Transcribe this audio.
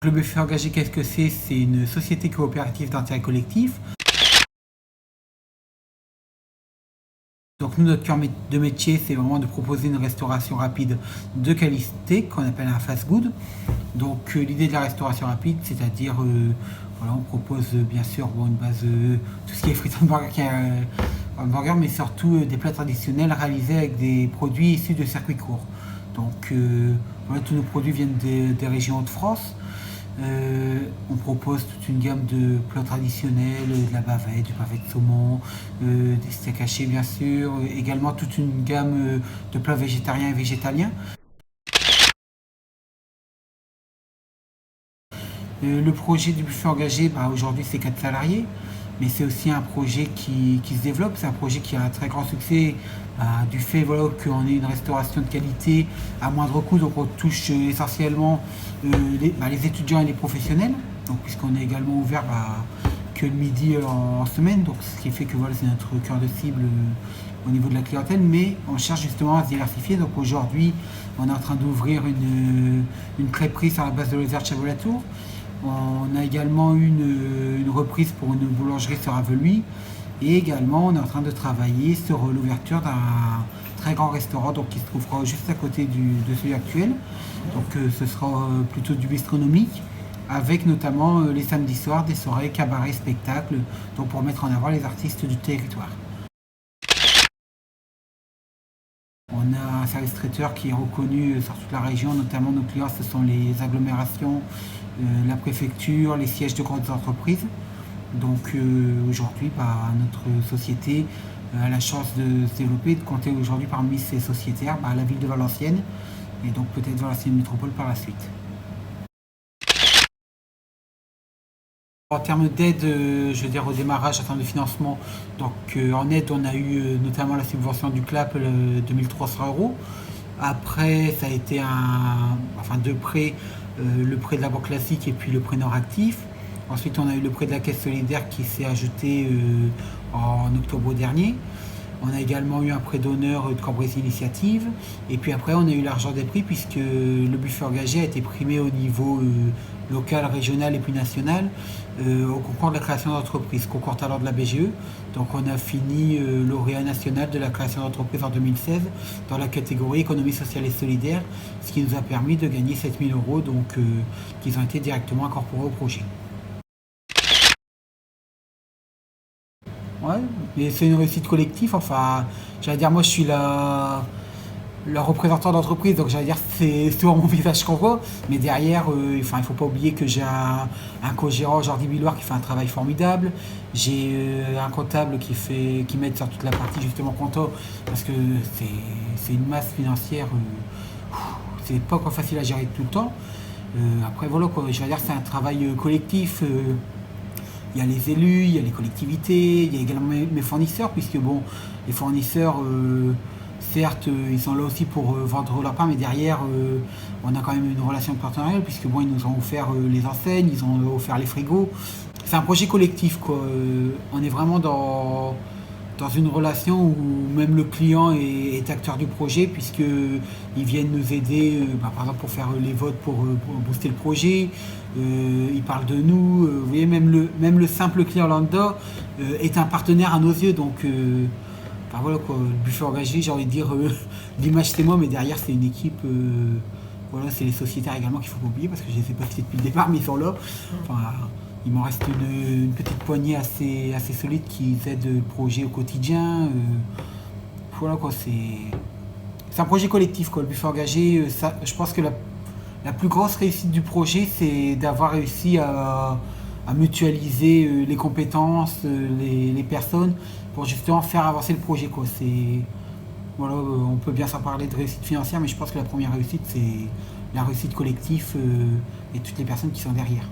Le buffet engagé, qu'est-ce que c'est? C'est une société coopérative d'intérêt collectif. Donc nous, notre cœur de métier, c'est vraiment de proposer une restauration rapide de qualité, qu'on appelle un fast-food. Donc l'idée de la restauration rapide, c'est-à-dire, voilà, on propose bien sûr une base, tout ce qui est frites hamburger, mais surtout des plats traditionnels réalisés avec des produits issus de circuits courts. Donc voilà, tous nos produits viennent des régions de France. On propose toute une gamme de plats traditionnels, de la bavette, du pavé de saumon, des steaks hachés bien sûr, également toute une gamme de plats végétariens et végétaliens. Le projet du buffet engagé, aujourd'hui c'est 4 salariés, mais c'est aussi un projet qui se développe, c'est un projet qui a un très grand succès du fait voilà, qu'on ait une restauration de qualité à moindre coût, donc on touche essentiellement les étudiants et les professionnels, donc, puisqu'on est également ouvert que le midi en semaine, donc ce qui fait que voilà, c'est notre cœur de cible au niveau de la clientèle, mais on cherche justement à se diversifier. Donc aujourd'hui, on est en train d'ouvrir une crêperie sur la base de Lozère Chabolatour. On a également une reprise pour une boulangerie sur Aveluy. Et également, on est en train de travailler sur l'ouverture d'un très grand restaurant donc, qui se trouvera juste à côté de celui actuel. Donc ce sera plutôt du bistronomique, avec notamment les samedis soirs des soirées cabaret spectacles, donc pour mettre en avant les artistes du territoire. On a un service traiteur qui est reconnu sur toute la région, notamment nos clients ce sont les agglomérations, la préfecture, les sièges de grandes entreprises. Donc aujourd'hui, notre société a la chance de se développer, de compter aujourd'hui parmi ses sociétaires la ville de Valenciennes et donc peut-être Valenciennes Métropole par la suite. En termes d'aide, je veux dire au démarrage, en termes de financement, donc en aide, on a eu notamment la subvention du CLAP, 2300 euros. Après, ça a été deux prêts, le prêt de la Banque Classique et puis le prêt Nord Actif. Ensuite, on a eu le prêt de la Caisse solidaire qui s'est ajouté en octobre dernier. On a également eu un prêt d'honneur de Cambrésis Initiative. Et puis après, on a eu l'argent des prix puisque le buffet engagé a été primé au niveau local, régional et puis national au concours de la création d'entreprise, concours talent de la BGE. Donc on a fini lauréat national de la création d'entreprise en 2016 dans la catégorie économie sociale et solidaire, ce qui nous a permis de gagner 7000 euros donc, qui ont été directement incorporés au projet. Ouais, mais c'est une réussite collective. Enfin, j'allais dire, moi je suis le représentant d'entreprise, donc j'allais dire c'est souvent mon visage qu'on voit, mais derrière, il faut pas oublier que j'ai un co-gérant, Jordi Billoir, qui fait un travail formidable. J'ai un comptable qui m'aide sur toute la partie justement compta, parce que c'est une masse financière, c'est pas encore facile à gérer tout le temps. Après voilà, quoi, je vais dire c'est un travail collectif. Il y a les élus, il y a les collectivités, il y a également mes fournisseurs, puisque bon, les fournisseurs, certes, ils sont là aussi pour vendre leur pain, mais derrière, on a quand même une relation partenariale, puisque bon, ils nous ont offert les enseignes, ils ont offert les frigos. C'est un projet collectif, quoi. On est vraiment dans une relation où même le client est acteur du projet, puisqu'ils viennent nous aider, par exemple pour faire les votes pour booster le projet. Ils parlent de nous. Vous voyez, même le simple client lambda est un partenaire à nos yeux. Donc voilà quoi, le buffet engagé, j'ai envie de dire, l'image c'est moi, mais derrière c'est une équipe. Voilà, c'est les sociétaires également qu'il ne faut pas oublier, parce que je ne les ai pas cités depuis le départ, mais ils sont là. Il m'en reste une petite poignée assez solide qui aide le projet au quotidien. Voilà quoi, c'est un projet collectif quoi, le buffet engagé. Je pense que la plus grosse réussite du projet, c'est d'avoir réussi à mutualiser les compétences, les personnes, pour justement faire avancer le projet quoi. Voilà, on peut bien s'en parler de réussite financière, mais je pense que la première réussite, c'est la réussite collective et toutes les personnes qui sont derrière.